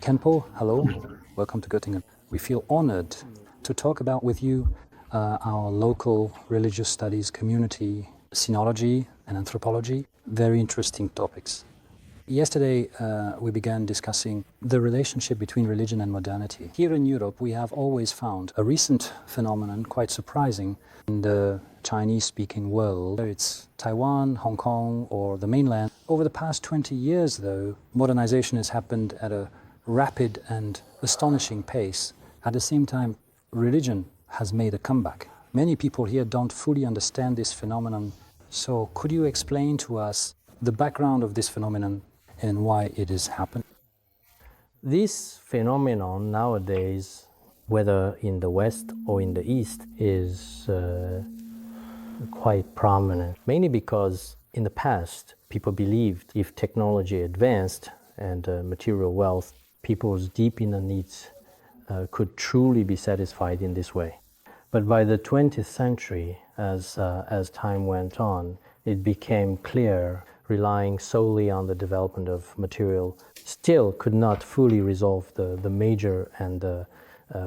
Khenpo, hello, welcome to Göttingen. We feel honored to talk about with you our local religious studies community, sinology and anthropology, very interesting topics. Yesterday we began discussing the relationship between religion and modernity. Here in Europe we have always found a recent phenomenon quite surprising in the Chinese-speaking world. Whether it's Taiwan, Hong Kong or the mainland. Over the past 20 years though, modernization has happened at a rapid and astonishing pace. At the same time, religion has made a comeback. Many people here don't fully understand this phenomenon. So could you explain to us the background of this phenomenon and why it is happening? This phenomenon nowadays, whether in the West or in the East, is quite prominent. Mainly because in the past, people believed if technology advanced and material wealth, people's deep inner needs could truly be satisfied in this way. But by the 20th century, as time went on, it became clear relying solely on the development of material still could not fully resolve the major and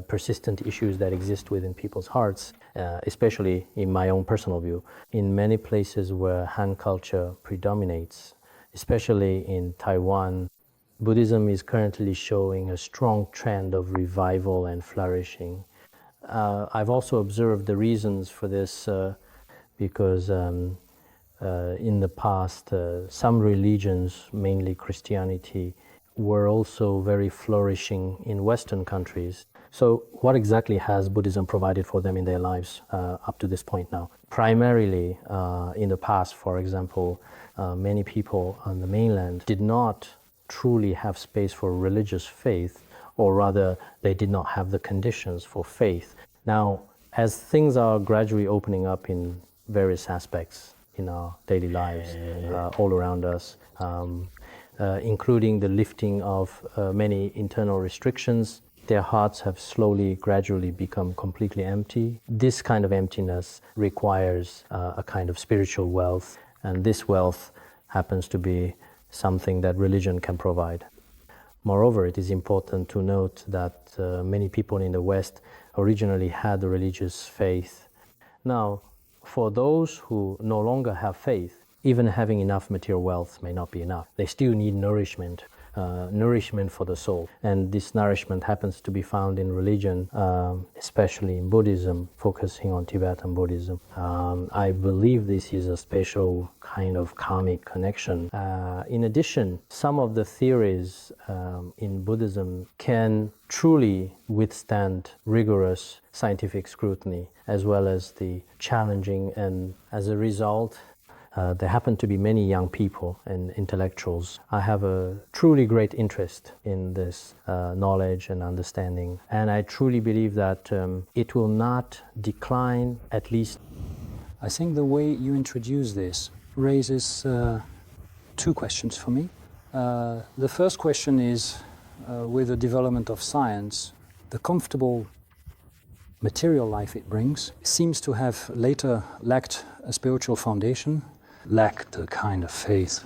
persistent issues that exist within people's hearts, especially in my own personal view. In many places where Han culture predominates, especially in Taiwan, Buddhism is currently showing a strong trend of revival and flourishing. I've also observed the reasons for this because in the past, some religions, mainly Christianity, were also very flourishing in Western countries. So what exactly has Buddhism provided for them in their lives up to this point now? Primarily, in the past, for example, many people on the mainland did not truly have space for religious faith, or rather, they did not have the conditions for faith. Now, as things are gradually opening up in various aspects in our daily lives, all around us, including the lifting of many internal restrictions, their hearts have slowly, gradually become completely empty. This kind of emptiness requires a kind of spiritual wealth, and this wealth happens to be something that religion can provide. Moreover, it is important to note that many people in the West originally had a religious faith. Now, for those who no longer have faith, even having enough material wealth may not be enough. They still need nourishment for the soul. And this nourishment happens to be found in religion, especially in Buddhism, focusing on Tibetan Buddhism. I believe this is a special kind of karmic connection. In addition, some of the theories in Buddhism can truly withstand rigorous scientific scrutiny, as well as the challenging, and as a result, there happen to be many young people and intellectuals. I have a truly great interest in this knowledge and understanding, and I truly believe that it will not decline, at least. I think the way you introduce this raises two questions for me. The first question is, with the development of science, the comfortable material life it brings seems to have later lacked a spiritual foundation, lacked a kind of faith.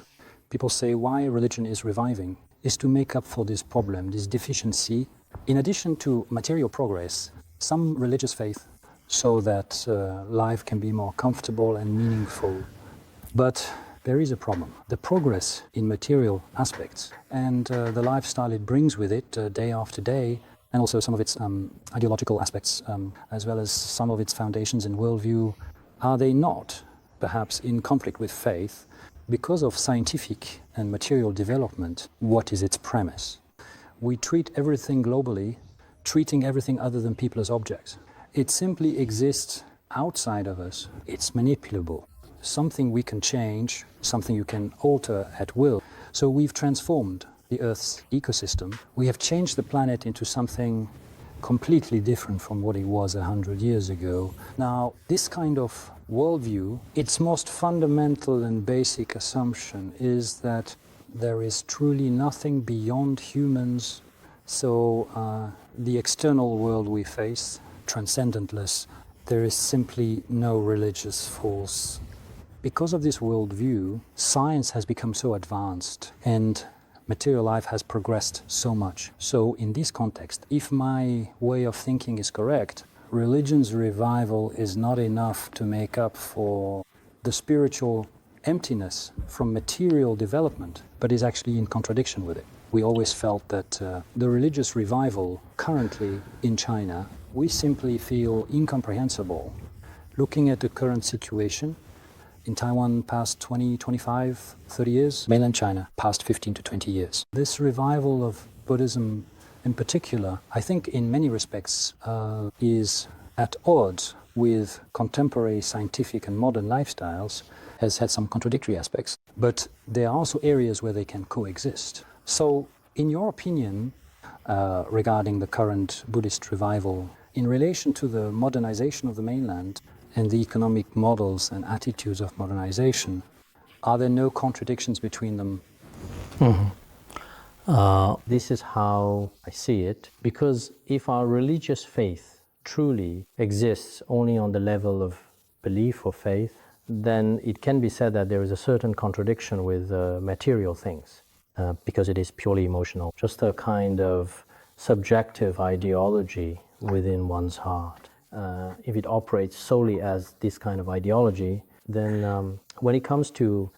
People say why religion is reviving is to make up for this problem, this deficiency. In addition to material progress, some religious faith so that life can be more comfortable and meaningful. But there is a problem. The progress in material aspects and the lifestyle it brings with it day after day, and also some of its ideological aspects, as well as some of its foundations and worldview, are they not perhaps in conflict with faith? Because of scientific and material development, what is its premise? We treat everything globally, treating everything other than people as objects. It simply exists outside of us. It's manipulable, something we can change, something you can alter at will. So we've transformed the Earth's ecosystem. We have changed the planet into something completely different from what it was 100 years ago. Now, this kind of worldview, its most fundamental and basic assumption is that there is truly nothing beyond humans. So the external world we face, transcendentless, there is simply no religious force. Because of this worldview, science has become so advanced, and material life has progressed so much. So in this context, if my way of thinking is correct, religion's revival is not enough to make up for the spiritual emptiness from material development, but is actually in contradiction with it. We always felt that the religious revival currently in China, we simply feel incomprehensible. Looking at the current situation, in Taiwan past 20, 25, 30 years, mainland China past 15 to 20 years. This revival of Buddhism in particular, I think in many respects is at odds with contemporary scientific and modern lifestyles, has had some contradictory aspects, but there are also areas where they can coexist. So, in your opinion, regarding the current Buddhist revival, in relation to the modernization of the mainland and the economic models and attitudes of modernization, are there no contradictions between them? This is how I see it, because if our religious faith truly exists only on the level of belief or faith, then it can be said that there is a certain contradiction with material things, because it is purely emotional, just a kind of subjective ideology within one's heart. If it operates solely as this kind of ideology, then when it comes to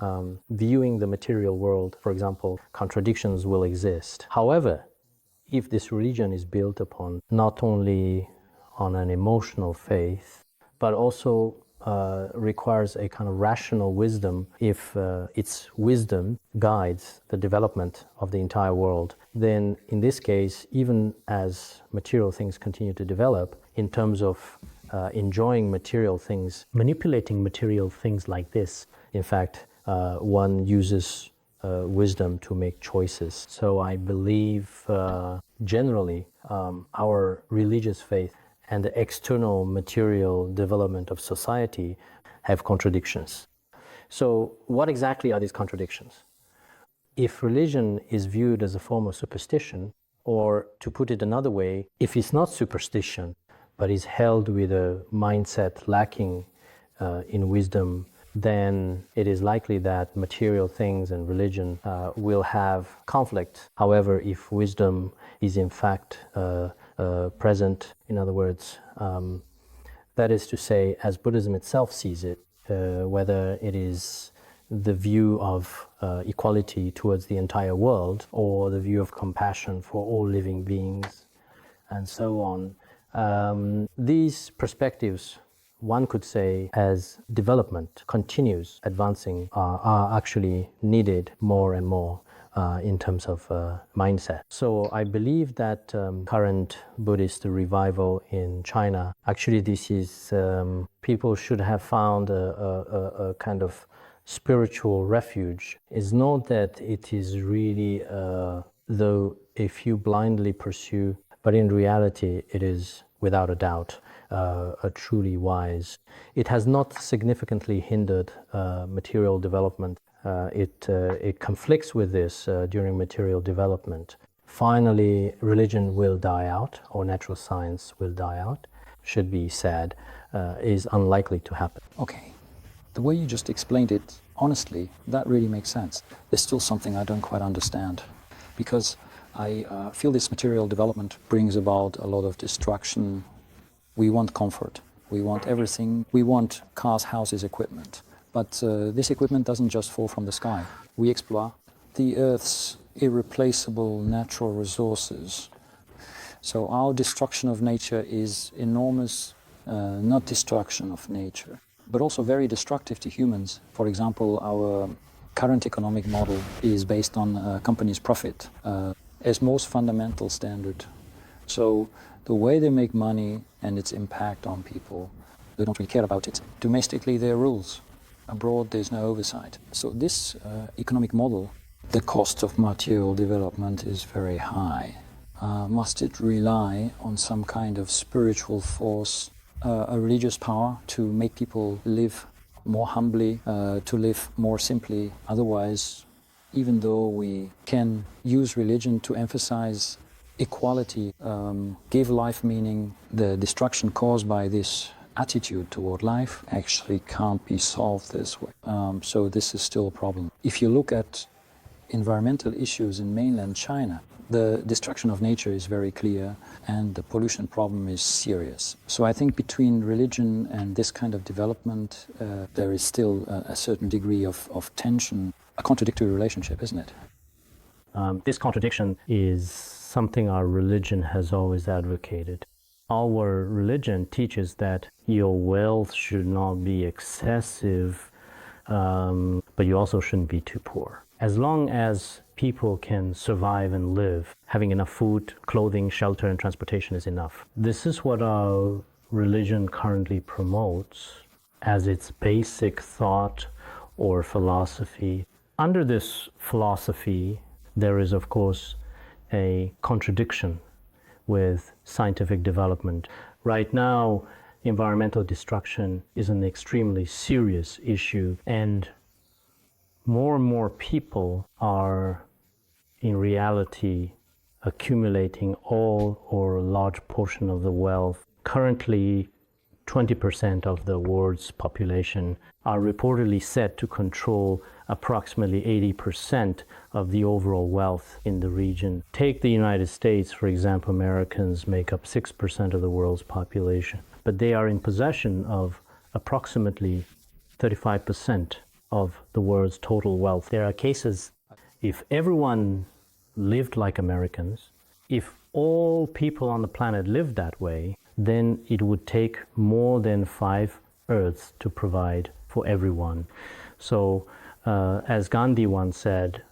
viewing the material world, for example, contradictions will exist. However, if this religion is built upon not only on an emotional faith, but also requires a kind of rational wisdom, if its wisdom guides the development of the entire world, then in this case, even as material things continue to develop, in terms of enjoying material things, manipulating material things like this, in fact, one uses wisdom to make choices. So I believe generally our religious faith and the external material development of society have contradictions. So what exactly are these contradictions? If religion is viewed as a form of superstition, or to put it another way, if it's not superstition, but is held with a mindset lacking in wisdom, then it is likely that material things and religion will have conflict. However, if wisdom is in fact present, in other words, that is to say, as Buddhism itself sees it, whether it is the view of equality towards the entire world or the view of compassion for all living beings and so on, these perspectives, one could say, as development continues advancing, are actually needed more and more in terms of mindset. So I believe that current Buddhist revival in China, actually this is, people should have found a kind of spiritual refuge. It's not that it is really, though if you blindly pursue, but in reality it is without a doubt a truly wise. It has not significantly hindered material development. It conflicts with this during material development. Finally, religion will die out, or natural science will die out, should be said, is unlikely to happen. Okay. The way you just explained it, honestly, that really makes sense. There's still something I don't quite understand, because I feel this material development brings about a lot of destruction. We want comfort. We want everything. We want cars, houses, equipment. But this equipment doesn't just fall from the sky. We explore the Earth's irreplaceable natural resources. So our destruction of nature is enormous, not destruction of nature, but also very destructive to humans. For example, our current economic model is based on a company's profit as most fundamental standard. So the way they make money and its impact on people, they don't really care about it. Domestically, there are rules. Abroad, there's no oversight. So this economic model, the cost of material development is very high. Must it rely on some kind of spiritual force, a religious power to make people live more humbly, to live more simply? Otherwise, even though we can use religion to emphasize equality, give life meaning, the destruction caused by this attitude toward life actually can't be solved this way. So this is still a problem. If you look at environmental issues in mainland China, the destruction of nature is very clear and the pollution problem is serious. So I think between religion and this kind of development, there is still a certain degree of tension, a contradictory relationship, isn't it? This contradiction is something our religion has always advocated. Our religion teaches that your wealth should not be excessive, but you also shouldn't be too poor. As long as people can survive and live, having enough food, clothing, shelter, and transportation is enough. This is what our religion currently promotes as its basic thought or philosophy. Under this philosophy, there is, of course, a contradiction with scientific development. Right now, environmental destruction is an extremely serious issue, and more people are in reality accumulating all or a large portion of the wealth. Currently, 20% of the world's population are reportedly set to control approximately 80% of the overall wealth in the region. Take the United States, for example. Americans make up 6% of the world's population, but they are in possession of approximately 35% of the world's total wealth. There are cases, if everyone lived like Americans, if all people on the planet lived that way, then it would take more than 5 Earths to provide for everyone. So, as Gandhi once said,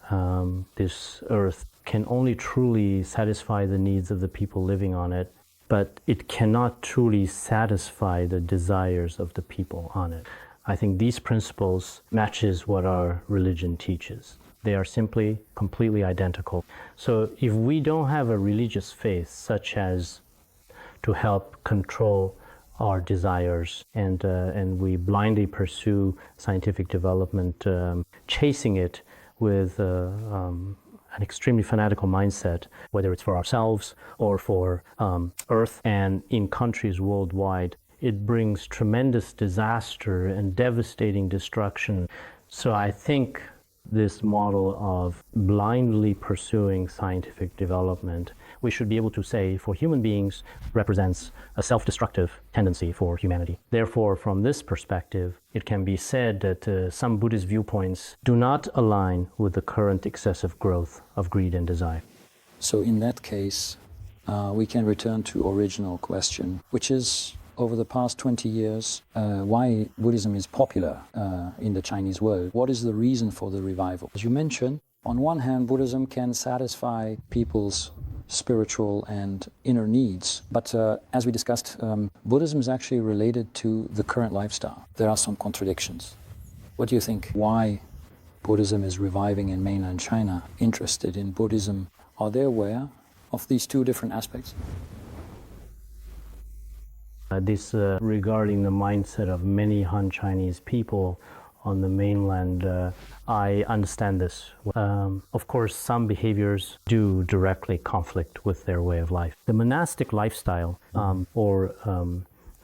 this Earth can only truly satisfy the needs of the people living on it, but it cannot truly satisfy the desires of the people on it. I think these principles matches what our religion teaches. They are simply completely identical. So if we don't have a religious faith such as to help control our desires and we blindly pursue scientific development, chasing it with an extremely fanatical mindset, whether it's for ourselves or for Earth and in countries worldwide, it brings tremendous disaster and devastating destruction. So I think this model of blindly pursuing scientific development, we should be able to say for human beings represents a self-destructive tendency for humanity. Therefore, from this perspective, it can be said that some Buddhist viewpoints do not align with the current excessive growth of greed and desire. So in that case, we can return to original question, which is, over the past 20 years, why Buddhism is popular in the Chinese world. What is the reason for the revival? As you mentioned, on one hand, Buddhism can satisfy people's spiritual and inner needs. But as we discussed, Buddhism is actually related to the current lifestyle. There are some contradictions. What do you think? Why Buddhism is reviving in mainland China? Interested in Buddhism, are they aware of these two different aspects? This regarding the mindset of many Han Chinese people on the mainland, I understand this. Of course, some behaviors do directly conflict with their way of life. The monastic lifestyle, or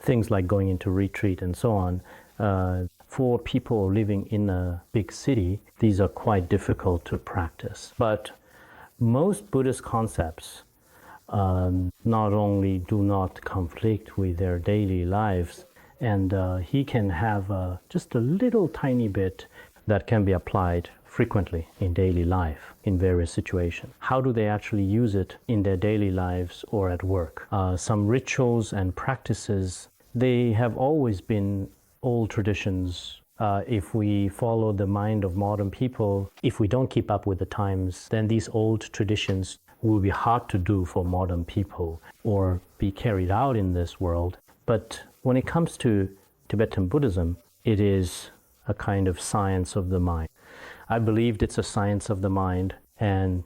things like going into retreat and so on, for people living in a big city, these are quite difficult to practice. But most Buddhist concepts not only do not conflict with their daily lives, and he can have just a little tiny bit that can be applied frequently in daily life in various situations. How do they actually use it in their daily lives or at work? Some rituals and practices, they have always been old traditions. If we follow the mind of modern people, if we don't keep up with the times, then these old traditions will be hard to do for modern people or be carried out in this world. But when it comes to Tibetan Buddhism, it is a kind of science of the mind. I believe it's a science of the mind, and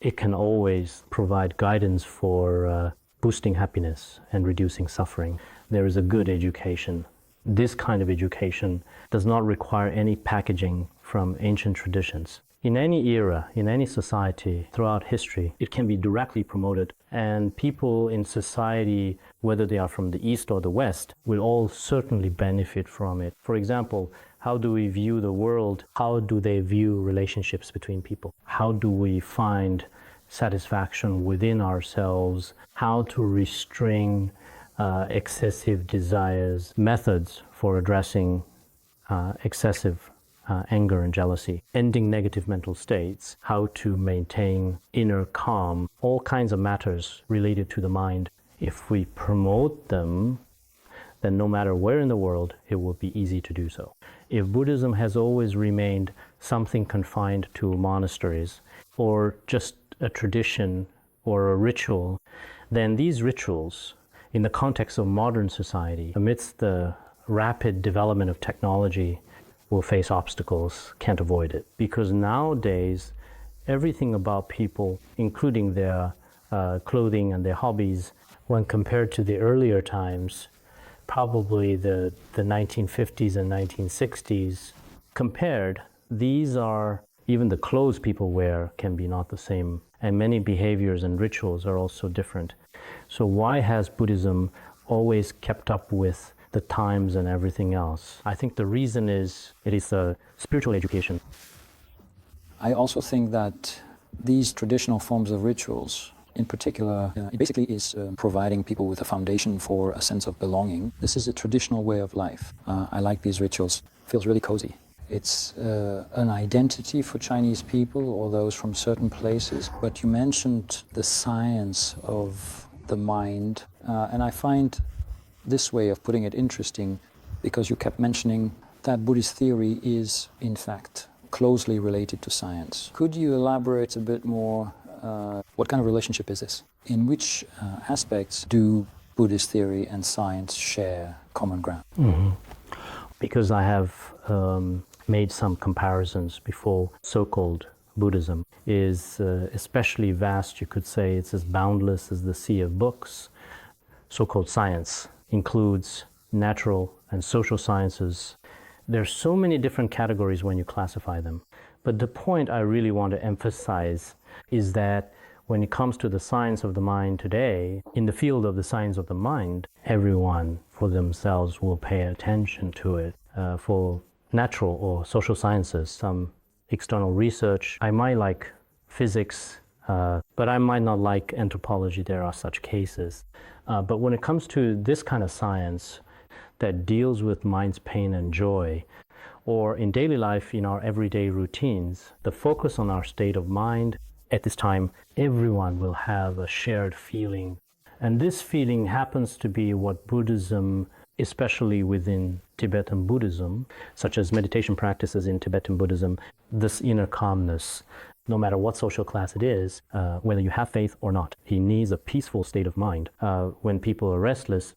it can always provide guidance for boosting happiness and reducing suffering. There is a good education. This kind of education does not require any packaging from ancient traditions. In any era, in any society, throughout history, it can be directly promoted. And people in society, whether they are from the East or the West, will all certainly benefit from it. For example, how do we view the world? How do they view relationships between people? How do we find satisfaction within ourselves? How to restrain excessive desires? Methods for addressing excessive anger and jealousy, ending negative mental states, how to maintain inner calm, all kinds of matters related to the mind. If we promote them, then no matter where in the world, it will be easy to do so. If Buddhism has always remained something confined to monasteries, or just a tradition or a ritual, then these rituals, in the context of modern society, amidst the rapid development of technology, will face obstacles, can't avoid it. Because nowadays, everything about people, including their clothing and their hobbies, when compared to the earlier times, probably the 1950s and 1960s, compared, these are, even the clothes people wear can be not the same. And many behaviors and rituals are also different. So why has Buddhism always kept up with the times and everything else? I think the reason is it is a spiritual education. I also think that these traditional forms of rituals, in particular, it basically is providing people with a foundation for a sense of belonging. This is a traditional way of life. I like these rituals. It feels really cozy. It's an identity for Chinese people or those from certain places. But you mentioned the science of the mind, and I find this way of putting it interesting because you kept mentioning that Buddhist theory is, in fact, closely related to science. Could you elaborate a bit more? What kind of relationship is this? In which aspects do Buddhist theory and science share common ground? Mm-hmm. Because I have made some comparisons before, so-called Buddhism is especially vast, you could say. It's as boundless as the sea of books. So-called science includes natural and social sciences. There's so many different categories when you classify them. But the point I really want to emphasize is that when it comes to the science of the mind today, in the field of the science of the mind, everyone for themselves will pay attention to it. For natural or social sciences, some external research, I might like physics, but I might not like anthropology. There are such cases. But when it comes to this kind of science that deals with mind's pain and joy, or in daily life, in our everyday routines, the focus on our state of mind, at this time, everyone will have a shared feeling. And this feeling happens to be what Buddhism, especially within Tibetan Buddhism, such as meditation practices in Tibetan Buddhism, this inner calmness, no matter what social class it is, whether you have faith or not, he needs a peaceful state of mind. When people are restless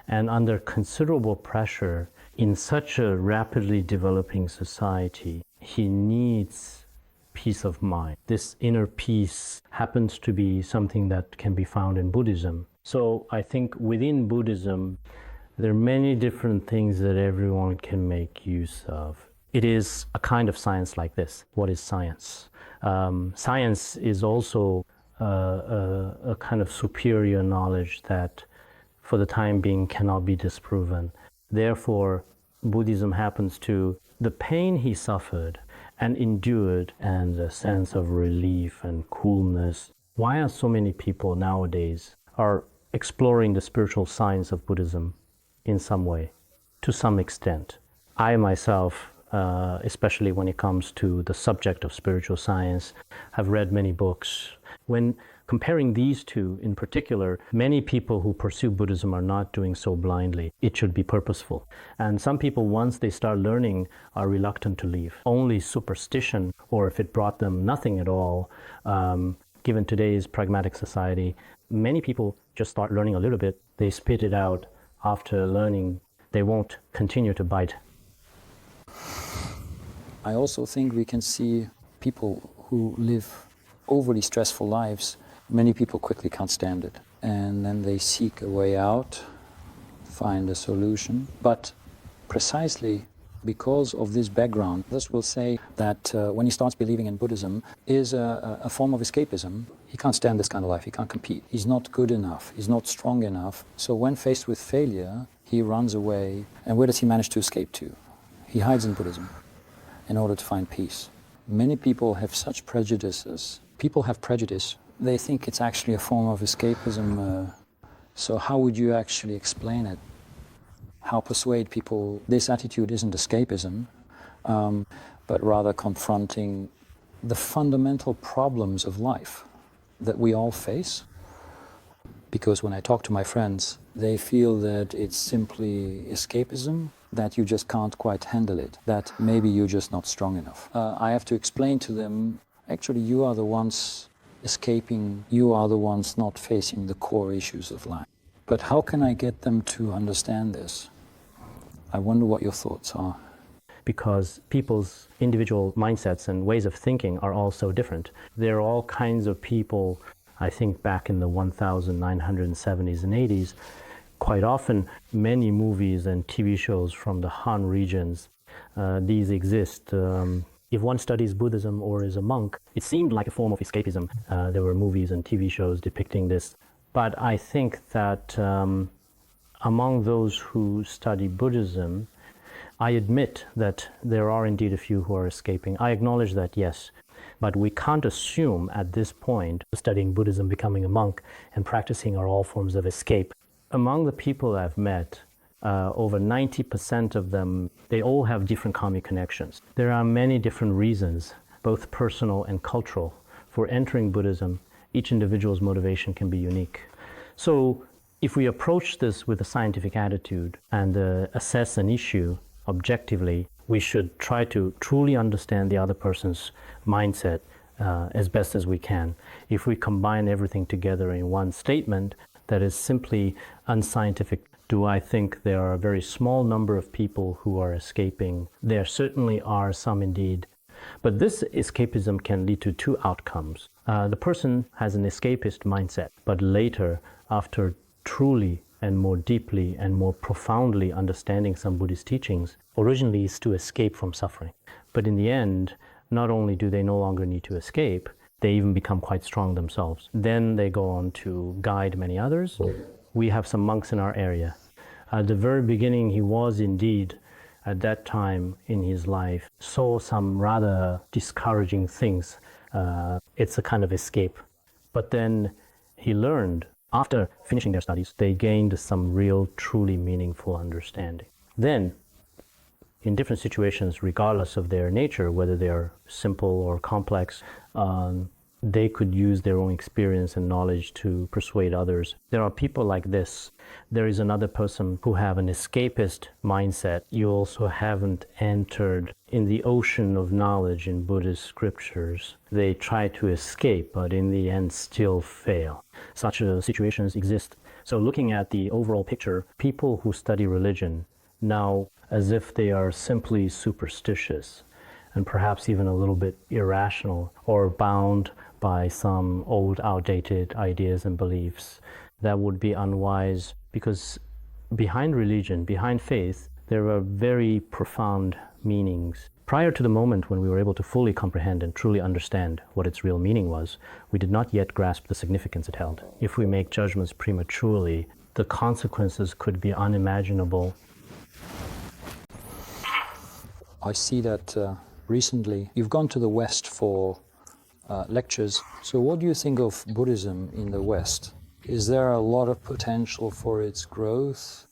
and under considerable pressure in such a rapidly developing society, he needs peace of mind. This inner peace happens to be something that can be found in Buddhism. So I think within Buddhism, there are many different things that everyone can make use of. It is a kind of science like this. What is science? Science is also a kind of superior knowledge that for the time being cannot be disproven. Therefore, Buddhism happens to the pain he suffered and endured and a sense of relief and coolness. Why are so many people nowadays are exploring the spiritual science of Buddhism in some way, to some extent? I myself, especially when it comes to the subject of spiritual science, have read many books. When comparing these two in particular, many people who pursue Buddhism are not doing so blindly. It should be purposeful. And some people, once they start learning, are reluctant to leave. Only superstition, or if it brought them nothing at all, given today's pragmatic society, many people just start learning a little bit, they spit it out after learning. They won't continue to bite. I also think we can see people who live overly stressful lives. Many people quickly can't stand it, and then they seek a way out, find a solution. But precisely because of this background. This will say that when he starts believing in Buddhism is a form of escapism. He can't stand this kind of life, he can't compete. He's not good enough, he's not strong enough. So when faced with failure, he runs away. And where does he manage to escape to? He hides in Buddhism in order to find peace. Many people have such prejudices. People have prejudice. They think it's actually a form of escapism. So how would you actually explain it? How persuade people this attitude isn't escapism, but rather confronting the fundamental problems of life that we all face? Because when I talk to my friends, they feel that it's simply escapism, that you just can't quite handle it, that maybe you're just not strong enough. I have to explain to them, actually you are the ones escaping, you are the ones not facing the core issues of life. But how can I get them to understand this? I wonder what your thoughts are. Because people's individual mindsets and ways of thinking are all so different. There are all kinds of people, I think back in the 1970s and 80s, quite often many movies and TV shows from the Han regions, these exist. If one studies Buddhism or is a monk, it seemed like a form of escapism. There were movies and TV shows depicting this. But I think that among those who study Buddhism, I admit that there are indeed a few who are escaping. I acknowledge that, yes. But we can't assume at this point studying Buddhism, becoming a monk, and practicing are all forms of escape. Among the people I've met, over 90% of them, they all have different karmic connections. There are many different reasons, both personal and cultural, for entering Buddhism. Each individual's motivation can be unique. So if we approach this with a scientific attitude and assess an issue objectively, we should try to truly understand the other person's mindset as best as we can. If we combine everything together in one statement that is simply unscientific, do I think there are a very small number of people who are escaping? There certainly are some indeed. But this escapism can lead to two outcomes. The person has an escapist mindset, but later, after truly and more deeply and more profoundly understanding some Buddhist teachings, originally is to escape from suffering. But in the end, not only do they no longer need to escape, they even become quite strong themselves. Then they go on to guide many others. We have some monks in our area. At the very beginning, he was indeed, at that time in his life, saw some rather discouraging things. It's a kind of escape. But then he learned, after finishing their studies, they gained some real, truly meaningful understanding. Then, in different situations, regardless of their nature, whether they are simple or complex, they could use their own experience and knowledge to persuade others. There are people like this. There is another person who have an escapist mindset. You also haven't entered in the ocean of knowledge in Buddhist scriptures. They try to escape, but in the end still fail. Such situations exist. So looking at the overall picture, people who study religion now, as if they are simply superstitious and perhaps even a little bit irrational or bound by some old outdated ideas and beliefs. That would be unwise, because behind religion, behind faith, there are very profound meanings. Prior to the moment when we were able to fully comprehend and truly understand what its real meaning was, we did not yet grasp the significance it held. If we make judgments prematurely, the consequences could be unimaginable. I see that recently you've gone to the West for lectures. So what do you think of Buddhism in the West? Is there a lot of potential for its growth?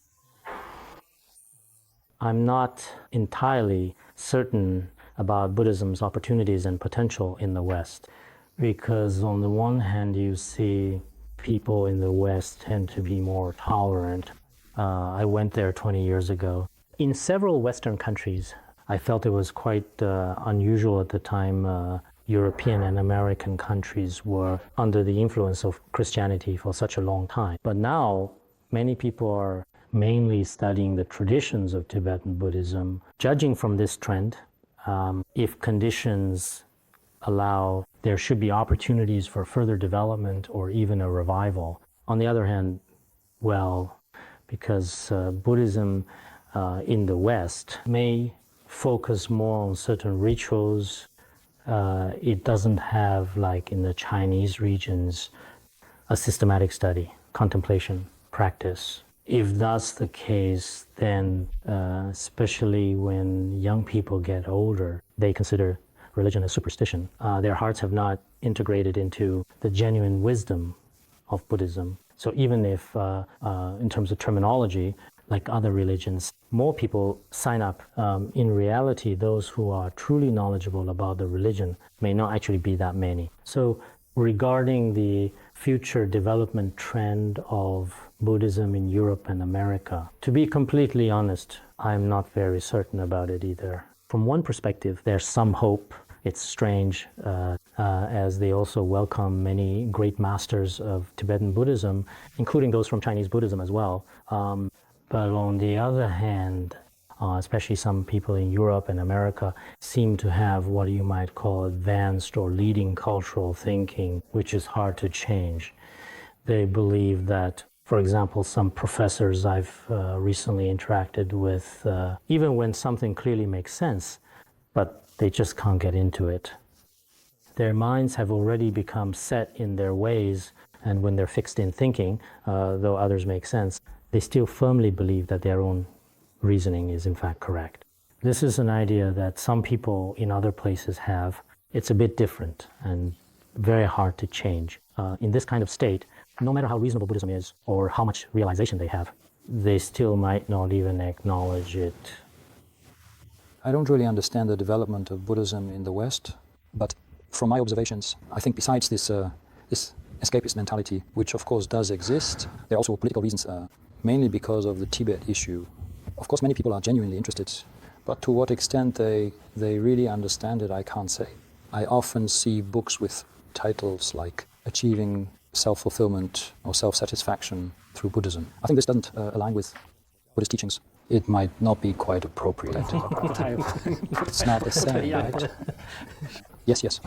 I'm not entirely certain about Buddhism's opportunities and potential in the West, because on the one hand you see people in the West tend to be more tolerant. I went there 20 years ago. In several Western countries, I felt it was quite unusual at the time. European and American countries were under the influence of Christianity for such a long time. But now, many people are mainly studying the traditions of Tibetan Buddhism. Judging from this trend, if conditions allow, there should be opportunities for further development or even a revival. On the other hand, well, because Buddhism in the West may focus more on certain rituals. It doesn't have, like in the Chinese regions, a systematic study, contemplation, practice. If that's the case, then especially when young people get older, they consider religion as superstition. Their hearts have not integrated into the genuine wisdom of Buddhism. So even if, in terms of terminology, like other religions, more people sign up. In reality, those who are truly knowledgeable about the religion may not actually be that many. So regarding the future development trend of Buddhism in Europe and America, to be completely honest, I'm not very certain about it either. From one perspective, there's some hope. It's strange, as they also welcome many great masters of Tibetan Buddhism, including those from Chinese Buddhism as well. But on the other hand, especially some people in Europe and America seem to have what you might call advanced or leading cultural thinking, which is hard to change. They believe that, for example, some professors I've recently interacted with, even when something clearly makes sense, but they just can't get into it. Their minds have already become set in their ways, and when they're fixed in thinking, though others make sense, they still firmly believe that their own reasoning is in fact correct. This is an idea that some people in other places have. It's a bit different and very hard to change. In this kind of state, no matter how reasonable Buddhism is or how much realization they have, they still might not even acknowledge it. I don't really understand the development of Buddhism in the West, but from my observations, I think besides this escapist mentality, which of course does exist, there are also political reasons, mainly because of the Tibet issue. Of course, many people are genuinely interested, but to what extent they really understand it, I can't say. I often see books with titles like Achieving Self-Fulfillment or Self-Satisfaction Through Buddhism. I think this doesn't align with Buddhist teachings. It might not be quite appropriate. It's not the same, right? Yes.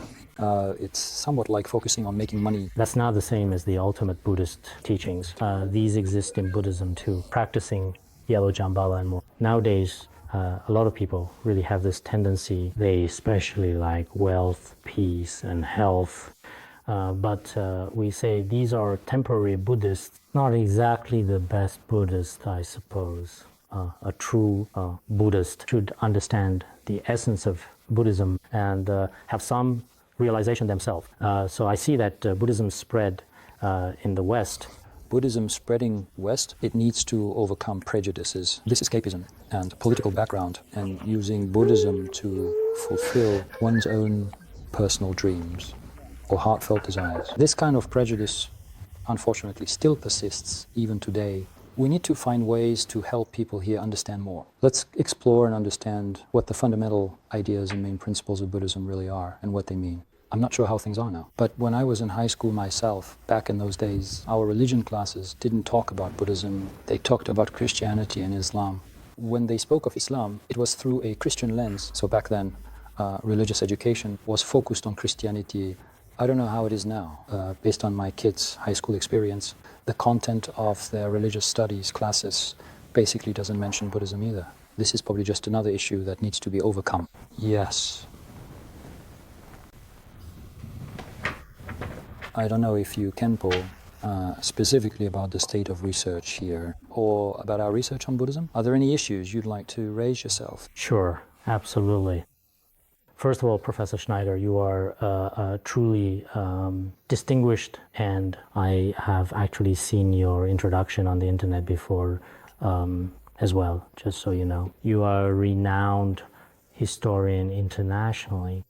It's somewhat like focusing on making money. That's not the same as the ultimate Buddhist teachings. These exist in Buddhism too, practicing yellow Jambala and more. Nowadays, a lot of people really have this tendency. They especially like wealth, peace, and health. But we say these are temporary Buddhists, not exactly the best Buddhist, I suppose. A true Buddhist should understand the essence of Buddhism and have some realization themselves. So I see that Buddhism spread in the West. Buddhism spreading west, it needs to overcome prejudices, this escapism and political background, and using Buddhism to fulfill one's own personal dreams or heartfelt desires. This kind of prejudice, unfortunately, still persists even today. We need to find ways to help people here understand more. Let's explore and understand what the fundamental ideas and main principles of Buddhism really are and what they mean. I'm not sure how things are now, but when I was in high school myself, back in those days, our religion classes didn't talk about Buddhism. They talked about Christianity and Islam. When they spoke of Islam, it was through a Christian lens. So back then, religious education was focused on Christianity. I don't know how it is now. Based on my kids' high school experience, the content of their religious studies classes basically doesn't mention Buddhism either. This is probably just another issue that needs to be overcome. Yes. I don't know if you, Khenpo, specifically about the state of research here or about our research on Buddhism. Are there any issues you'd like to raise yourself? Sure, absolutely. First of all, Professor Schneider, you are truly distinguished, and I have actually seen your introduction on the internet before as well, just so you know. You are a renowned historian internationally.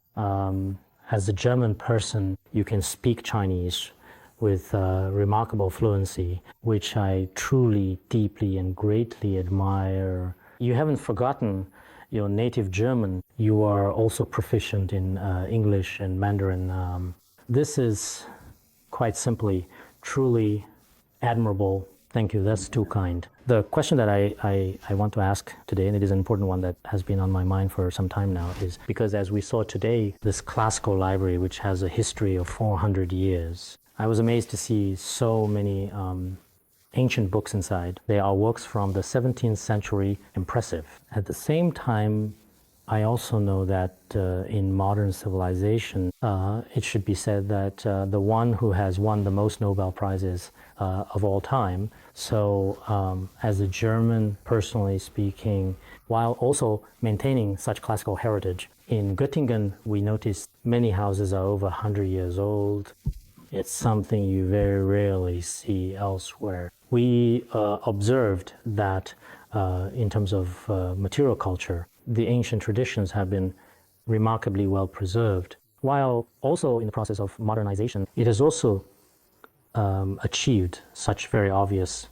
As a German person, you can speak Chinese with remarkable fluency, which I truly, deeply, and greatly admire. You haven't forgotten your native German. You are also proficient in English and Mandarin. This is quite simply truly admirable. Thank you, that's too kind. The question that I want to ask today, and it is an important one that has been on my mind for some time now, is because as we saw today, this classical library, which has a history of 400 years, I was amazed to see so many ancient books inside. They are works from the 17th century, impressive. At the same time, I also know that in modern civilization, it should be said that the one who has won the most Nobel Prizes of all time. So, as a German, personally speaking, while also maintaining such classical heritage, in Göttingen, we noticed many houses are over 100 years old. It's something you very rarely see elsewhere. We observed that in terms of material culture, the ancient traditions have been remarkably well preserved. While also in the process of modernization, it has also achieved such very obvious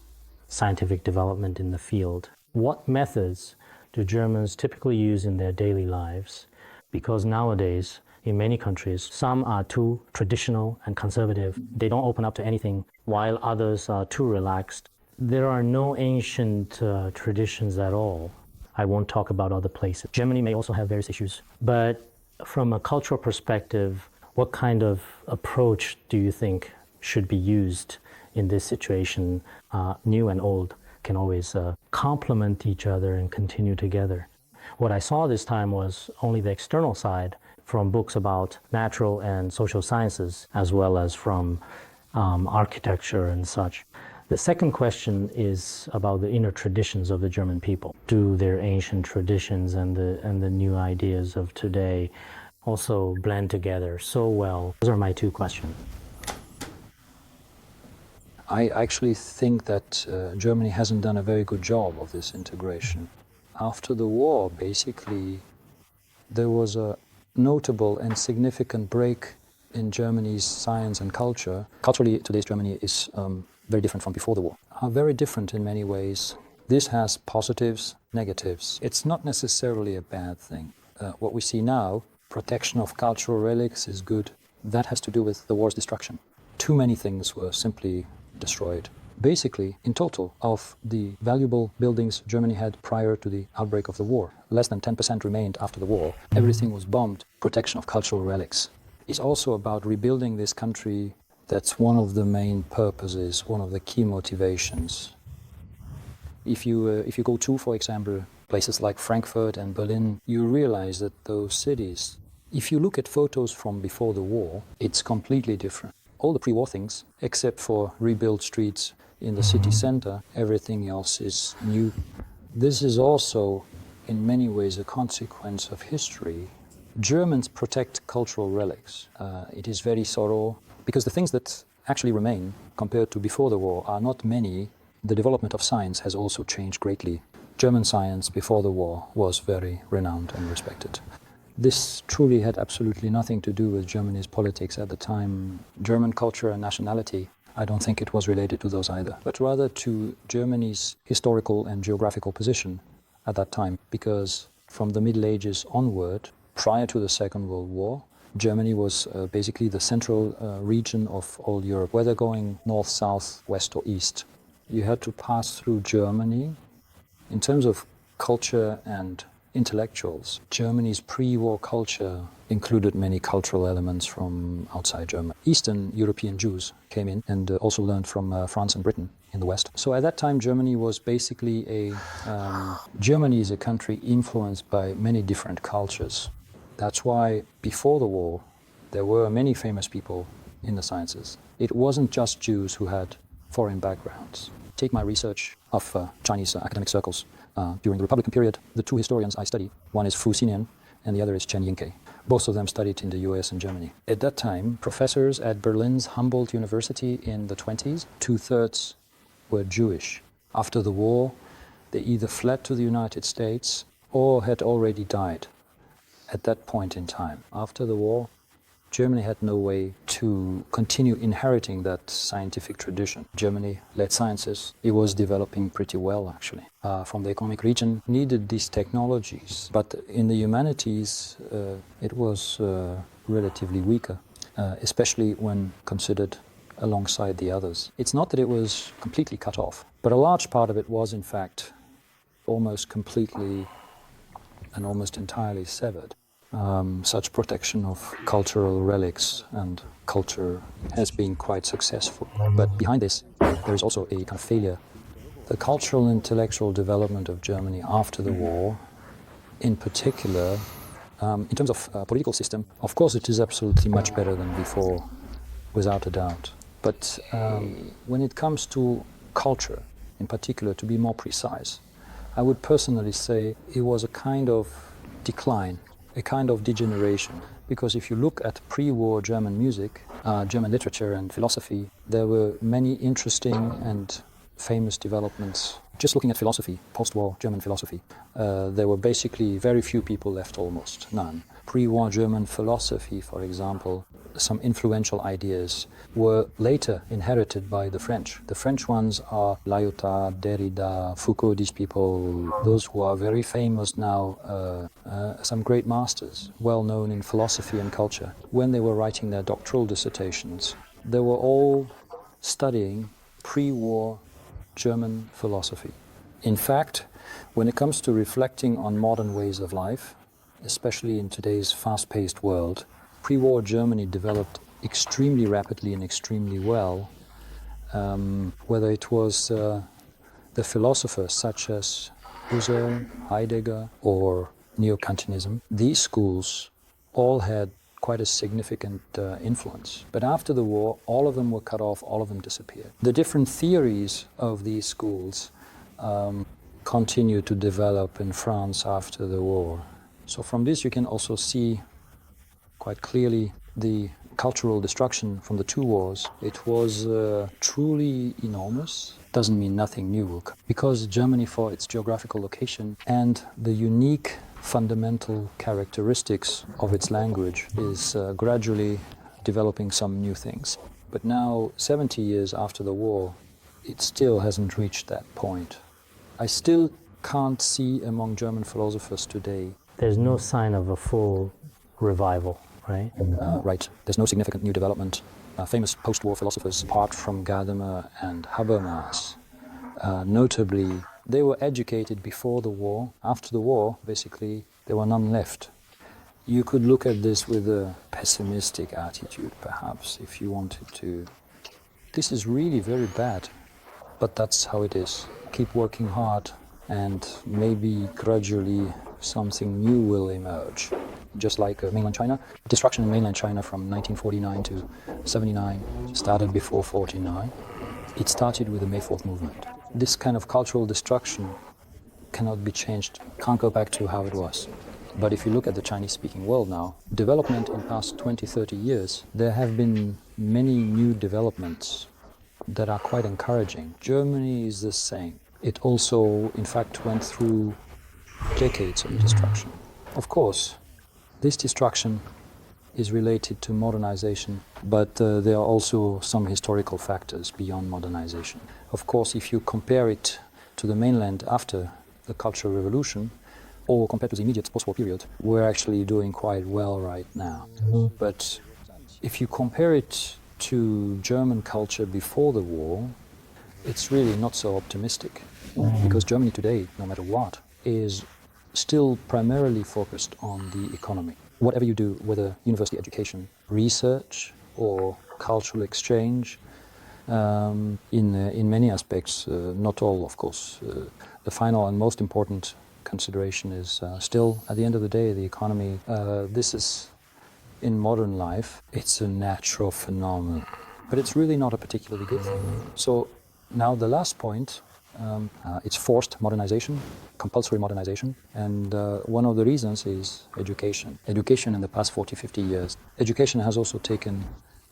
scientific development in the field. What methods do Germans typically use in their daily lives? Because nowadays, in many countries, some are too traditional and conservative. They don't open up to anything, while others are too relaxed. There are no ancient traditions at all. I won't talk about other places. Germany may also have various issues, but from a cultural perspective, what kind of approach do you think should be used in this situation? New and old can always complement each other and continue together. What I saw this time was only the external side from books about natural and social sciences, as well as from architecture and such. The second question is about the inner traditions of the German people. Do their ancient traditions and the new ideas of today also blend together so well? Those are my two questions. I actually think that Germany hasn't done a very good job of this integration. After the war, basically, there was a notable and significant break in Germany's science and culture. Culturally, today's Germany is very different from before the war. Very different in many ways. This has positives, negatives. It's not necessarily a bad thing. What we see now, protection of cultural relics is good. That has to do with the war's destruction. Too many things were simply destroyed. Basically, in total, of the valuable buildings Germany had prior to the outbreak of the war, less than 10% remained after the war. Everything was bombed. Protection of cultural relics. It's also about rebuilding this country. That's one of the main purposes, one of the key motivations. If you go to, for example, places like Frankfurt and Berlin, you realize that those cities, if you look at photos from before the war, it's completely different. All the pre-war things, except for rebuilt streets in the city center, everything else is new. This is also, in many ways, a consequence of history. Germans protect cultural relics. It is very thorough, because the things that actually remain compared to before the war are not many. The development of science has also changed greatly. German science before the war was very renowned and respected. This truly had absolutely nothing to do with Germany's politics at the time. German culture and nationality, I don't think it was related to those either, but rather to Germany's historical and geographical position at that time, because from the Middle Ages onward, prior to the Second World War, Germany was basically the central region of all Europe, whether going north, south, west or east. You had to pass through Germany. In terms of culture and intellectuals, Germany's pre-war culture included many cultural elements from outside Germany. Eastern European Jews came in and also learned from France and Britain in the West. So at that time, Germany was basically Germany is a country influenced by many different cultures. That's why before the war, there were many famous people in the sciences. It wasn't just Jews who had foreign backgrounds. Take my research of Chinese academic circles during the Republican period. The two historians I study, one is Fu Xinian and the other is Chen Yingke. Both of them studied in the US and Germany. At that time, professors at Berlin's Humboldt University in the 20s, 2/3 were Jewish. After the war, they either fled to the United States or had already died. At that point in time, after the war, Germany had no way to continue inheriting that scientific tradition. Germany led sciences. It was developing pretty well, actually. From the economic region, needed these technologies. But in the humanities, it was relatively weaker, especially when considered alongside the others. It's not that it was completely cut off, but a large part of it was, in fact, almost completely and almost entirely severed. Such protection of cultural relics and culture has been quite successful. But behind this, there is also a kind of failure. The cultural and intellectual development of Germany after the war in particular, in terms of political system, of course it is absolutely much better than before, without a doubt. But when it comes to culture, in particular, to be more precise, I would personally say it was a kind of decline, a kind of degeneration. Because if you look at pre-war German music, German literature and philosophy, there were many interesting and famous developments. Just looking at philosophy, post-war German philosophy, there were basically very few people left, almost none. Pre-war German philosophy, for example, some influential ideas were later inherited by the French. The French ones are Lyotard, Derrida, Foucault, these people, those who are very famous now, some great masters, well known in philosophy and culture. When they were writing their doctoral dissertations, they were all studying pre-war German philosophy. In fact, when it comes to reflecting on modern ways of life, especially in today's fast-paced world, pre-war Germany developed extremely rapidly and extremely well, whether it was the philosophers such as Husserl, Heidegger, or Neo-Kantianism. These schools all had quite a significant influence. But after the war, all of them were cut off, all of them disappeared. The different theories of these schools continued to develop in France after the war. So from this you can also see quite clearly the cultural destruction from the two wars. It was truly enormous. Doesn't mean nothing new, because Germany, for its geographical location and the unique fundamental characteristics of its language, is gradually developing some new things. But now, 70 years after the war, it still hasn't reached that point. I still can't see among German philosophers today. There's no sign of a full revival, right? Right. There's no significant new development. Famous post-war philosophers, apart from Gadamer and Habermas, notably, they were educated before the war. After the war, basically, there were none left. You could look at this with a pessimistic attitude, perhaps, if you wanted to. This is really very bad, but that's how it is. Keep working hard, and maybe gradually something new will emerge. Just like mainland China. Destruction in mainland China from 1949 to 79 started before 49. It started with the May 4th movement. This kind of cultural destruction cannot be changed, can't go back to how it was. But if you look at the Chinese-speaking world now, development in the past 20, 30 years, there have been many new developments that are quite encouraging. Germany is the same. It also, in fact, went through decades of destruction. Of course, this destruction is related to modernization, but there are also some historical factors beyond modernization. Of course, if you compare it to the mainland after the Cultural Revolution, or compared to the immediate post-war period, we're actually doing quite well right now. But if you compare it to German culture before the war, it's really not so optimistic. Because Germany today, no matter what, is still primarily focused on the economy. Whatever you do, whether university education, research, or cultural exchange, in many aspects, not all, of course. The final and most important consideration is still, at the end of the day, the economy. This is, in modern life, it's a natural phenomenon, but it's really not a particularly good thing. So now the last point, it's forced modernization, compulsory modernization, and one of the reasons is education. Education in the past 40, 50 years. Education has also taken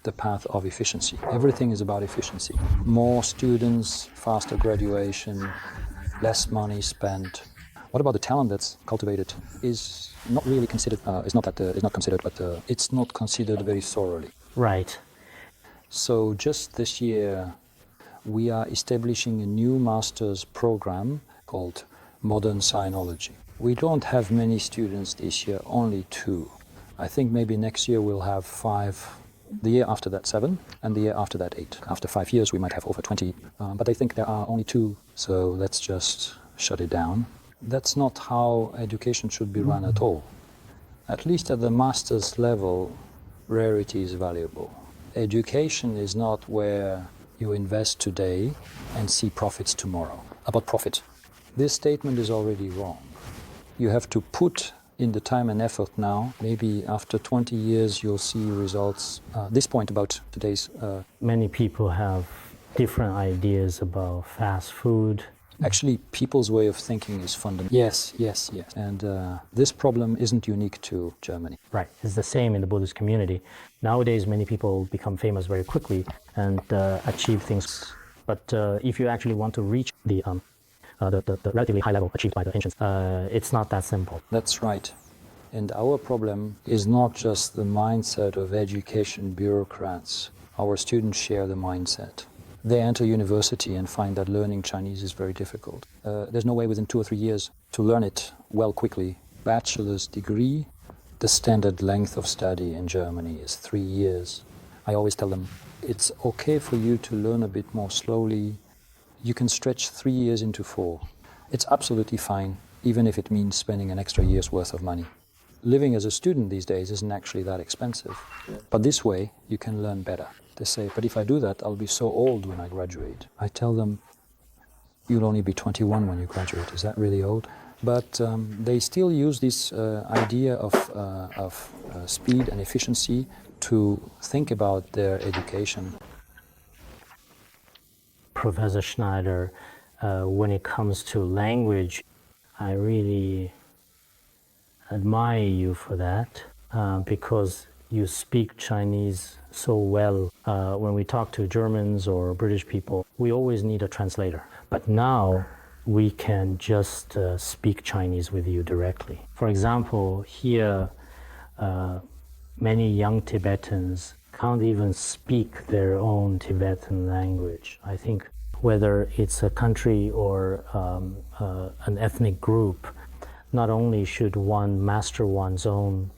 the path of efficiency. Everything is about efficiency. More students, faster graduation, less money spent. What about the talent that's cultivated is not really considered, it's not considered, but it's not considered very thoroughly. Right. So just this year, we are establishing a new master's program called Modern Sinology. We don't have many students this year, only 2. I think maybe next year we'll have 5, the year after that 7, and the year after that 8. After 5 years we might have over 20, but I think there are only 2, so let's just shut it down. That's not how education should be run at all. At least at the master's level, rarity is valuable. Education is not where you invest today and see profits tomorrow. About profit, this statement is already wrong. You have to put in the time and effort now. Maybe after 20 years you'll see results. This point about today's... Many people have different ideas about fast food. Actually, people's way of thinking is fundamental. Yes, yes, yes. And this problem isn't unique to Germany. Right, it's the same in the Buddhist community. Nowadays, many people become famous very quickly and achieve things. But if you actually want to reach the relatively high level achieved by the ancients, it's not that simple. That's right. And our problem is not just the mindset of education bureaucrats. Our students share the mindset. They enter university and find that learning Chinese is very difficult. There's no way within 2 or 3 years to learn it well quickly. Bachelor's degree, the standard length of study in Germany is 3 years. I always tell them, it's okay for you to learn a bit more slowly. You can stretch 3 years into 4. It's absolutely fine, even if it means spending an extra year's worth of money. Living as a student these days isn't actually that expensive. But this way, you can learn better. They say, but if I do that, I'll be so old when I graduate. I tell them, you'll only be 21 when you graduate. Is that really old? But they still use this idea of speed and efficiency to think about their education. Professor Schneider, when it comes to language, I really admire you for that because you speak Chinese so well. When we talk to Germans or British people, we always need a translator. But now we can just speak Chinese with you directly. For example, here, many young Tibetans can't even speak their own Tibetan language. I think whether it's a country or an ethnic group, not only should one master one's own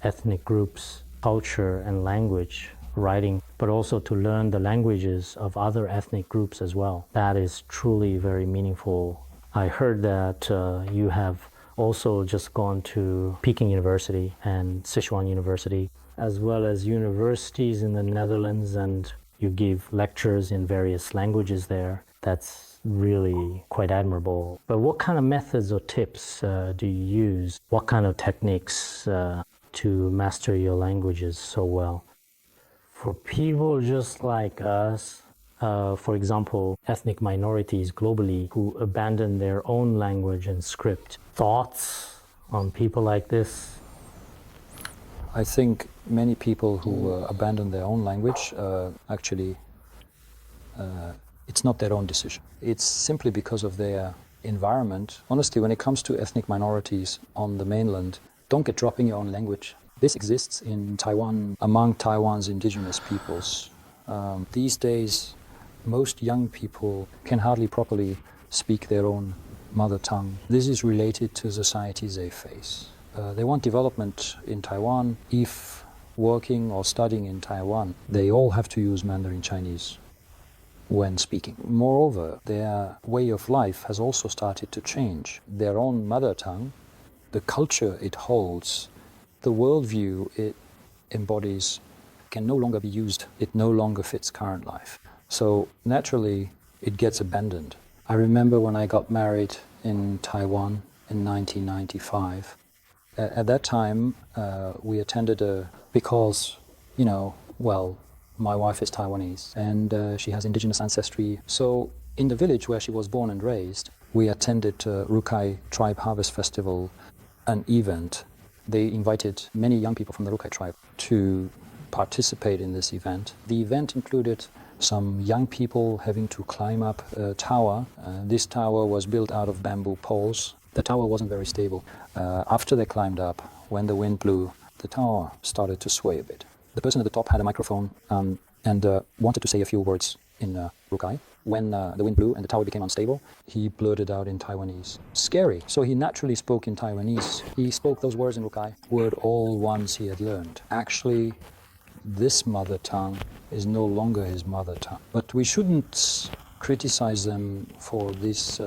ethnic group's culture and language, writing, but also to learn the languages of other ethnic groups as well. That is truly very meaningful. I heard that you have also just gone to Peking University and Sichuan University, as well as universities in the Netherlands, and you give lectures in various languages there. That's really quite admirable. But what kind of methods or tips do you use? What kind of techniques to master your languages so well? For people just like us, for example, ethnic minorities globally who abandon their own language and script, thoughts on people like this? I think many people who abandon their own language actually, it's not their own decision. It's simply because of their environment. Honestly, when it comes to ethnic minorities on the mainland, don't get dropping your own language. This exists in Taiwan, among Taiwan's indigenous peoples. These days, most young people can hardly properly speak their own mother tongue. This is related to the societies they face. They want development in Taiwan. If working or studying in Taiwan, they all have to use Mandarin Chinese when speaking. Moreover, their way of life has also started to change. Their own mother tongue, the culture it holds, the worldview it embodies can no longer be used. It no longer fits current life. So naturally, it gets abandoned. I remember when I got married in Taiwan in 1995. At that time, we attended because, my wife is Taiwanese and she has indigenous ancestry. So in the village where she was born and raised, we attended Rukai Tribe Harvest Festival, an event. They invited many young people from the Rukai tribe to participate in this event. The event included some young people having to climb up a tower. This tower was built out of bamboo poles. The tower wasn't very stable. After they climbed up, when the wind blew, the tower started to sway a bit. The person at the top had a microphone and wanted to say a few words in Rukai. When the wind blew and the tower became unstable, he blurted out in Taiwanese. Scary. So he naturally spoke in Taiwanese. He spoke those words in Rukai, word all ones he had learned. Actually, this mother tongue is no longer his mother tongue. But we shouldn't criticize them for this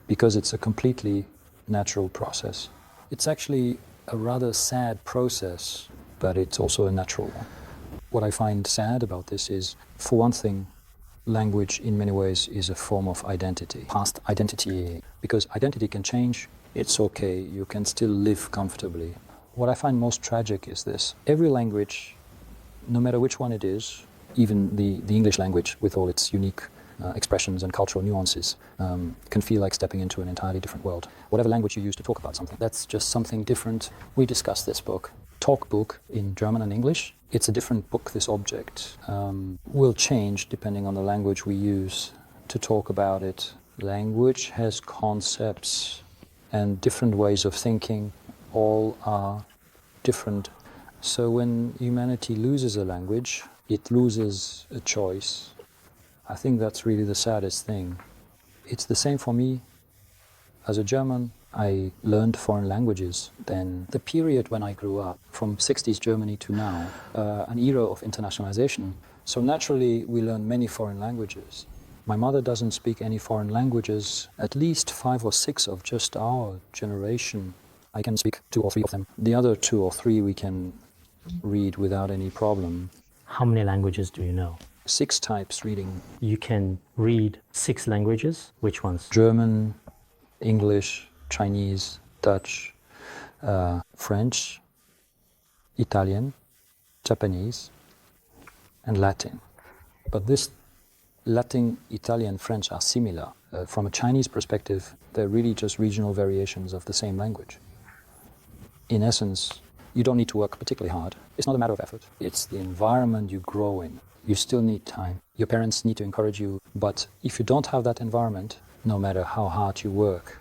because it's a completely natural process. It's actually a rather sad process, but it's also a natural one. What I find sad about this is, for one thing, language in many ways is a form of identity, past identity, because identity can change it's okay, you can still live comfortably. What I find most tragic is this. Every language, no matter which one it is, even the English language with all its unique expressions and cultural nuances, can feel like stepping into an entirely different world. Whatever language you use to talk about something, that's just something different. We discussed this book, talk book in German and English. It's a different book, this object. Will change depending on the language we use to talk about it. Language has concepts and different ways of thinking. All are different. So when humanity loses a language, it loses a choice. I think that's really the saddest thing. It's the same for me. As a German, I learned foreign languages. Then the period when I grew up, from 60s Germany to now, an era of internationalization. So naturally, we learn many foreign languages. My mother doesn't speak any foreign languages, at least 5 or 6 of just our generation. I can speak 2 or 3 of them. The other 2 or 3 we can read without any problem. How many languages do you know? 6 types reading. You can read 6 languages? Which ones? German, English, Chinese, Dutch, French, Italian, Japanese, and Latin. But this Latin, Italian, French are similar. From a Chinese perspective, they're really just regional variations of the same language. In essence, you don't need to work particularly hard. It's not a matter of effort. It's the environment you grow in. You still need time. Your parents need to encourage you, but if you don't have that environment, no matter how hard you work,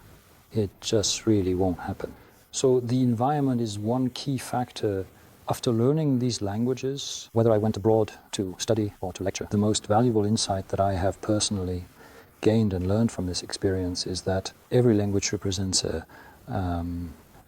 it just really won't happen. So the environment is one key factor. After learning these languages, whether I went abroad to study or to lecture, the most valuable insight that I have personally gained and learned from this experience is that every language represents a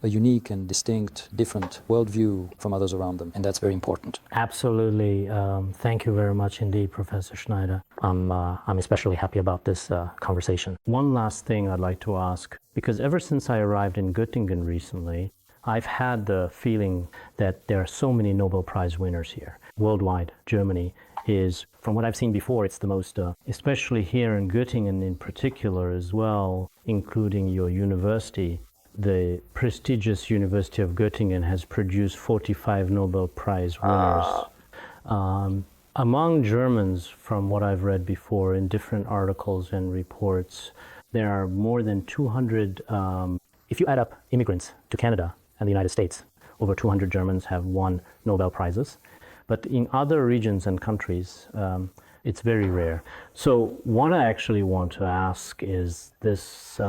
unique and distinct, different worldview from others around them, and that's very important. Absolutely. Thank you very much indeed, Professor Schneider. I'm especially happy about this conversation. One last thing I'd like to ask, because ever since I arrived in Göttingen recently, I've had the feeling that there are so many Nobel Prize winners here. Worldwide, Germany is, from what I've seen before, it's the most, especially here in Göttingen in particular as well, including your university. The prestigious University of Göttingen has produced 45 Nobel Prize winners. Among Germans, from what I've read before in different articles and reports, there are more than 200, if you add up immigrants to Canada and the United States, over 200 Germans have won Nobel Prizes. But in other regions and countries, it's very rare. So what I actually want to ask is this,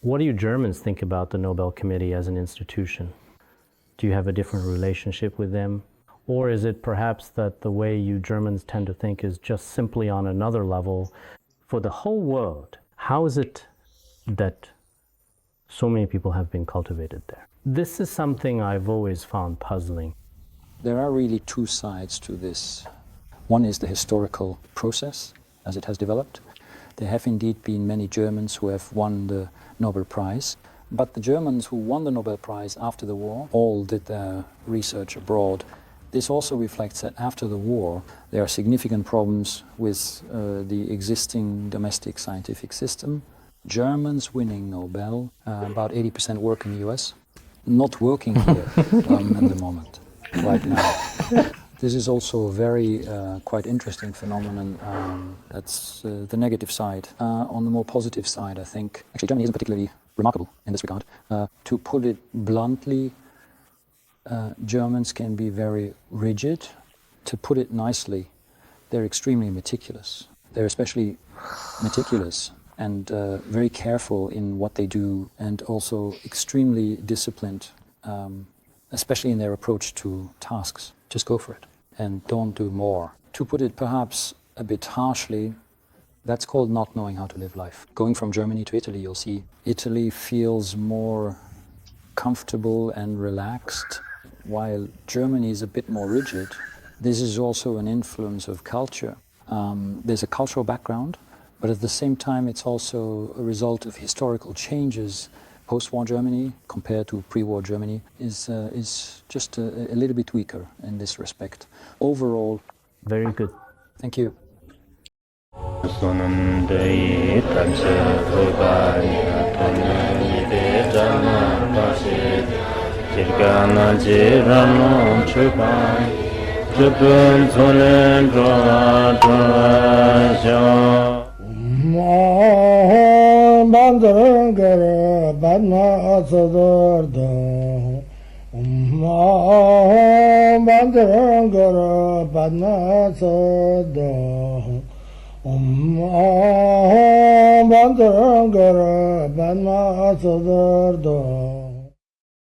what do you Germans think about the Nobel Committee as an institution? Do you have a different relationship with them? Or is it perhaps that the way you Germans tend to think is just simply on another level? For the whole world, how is it that so many people have been cultivated there? This is something I've always found puzzling. There are really 2 sides to this. One is the historical process as it has developed. There have indeed been many Germans who have won the Nobel Prize, but the Germans who won the Nobel Prize after the war all did their research abroad. This also reflects that after the war there are significant problems with the existing domestic scientific system. Germans winning Nobel, about 80% work in the US, not working here at the moment, right now. This is also a very quite interesting phenomenon. That's the negative side. On the more positive side, I think, actually Germany isn't particularly remarkable in this regard. To put it bluntly, Germans can be very rigid. To put it nicely, they're extremely meticulous. They're especially meticulous and very careful in what they do, and also extremely disciplined, especially in their approach to tasks. Just go for it and don't do more. To put it perhaps a bit harshly, that's called not knowing how to live life. Going from Germany to Italy, you'll see Italy feels more comfortable and relaxed, while Germany is a bit more rigid. This is also an influence of culture. There's a cultural background, but at the same time it's also a result of historical changes. Post-war Germany, compared to pre-war Germany, is just a little bit weaker in this respect. Overall, very good. Thank you. Sonam dei tamse Bandara Bandara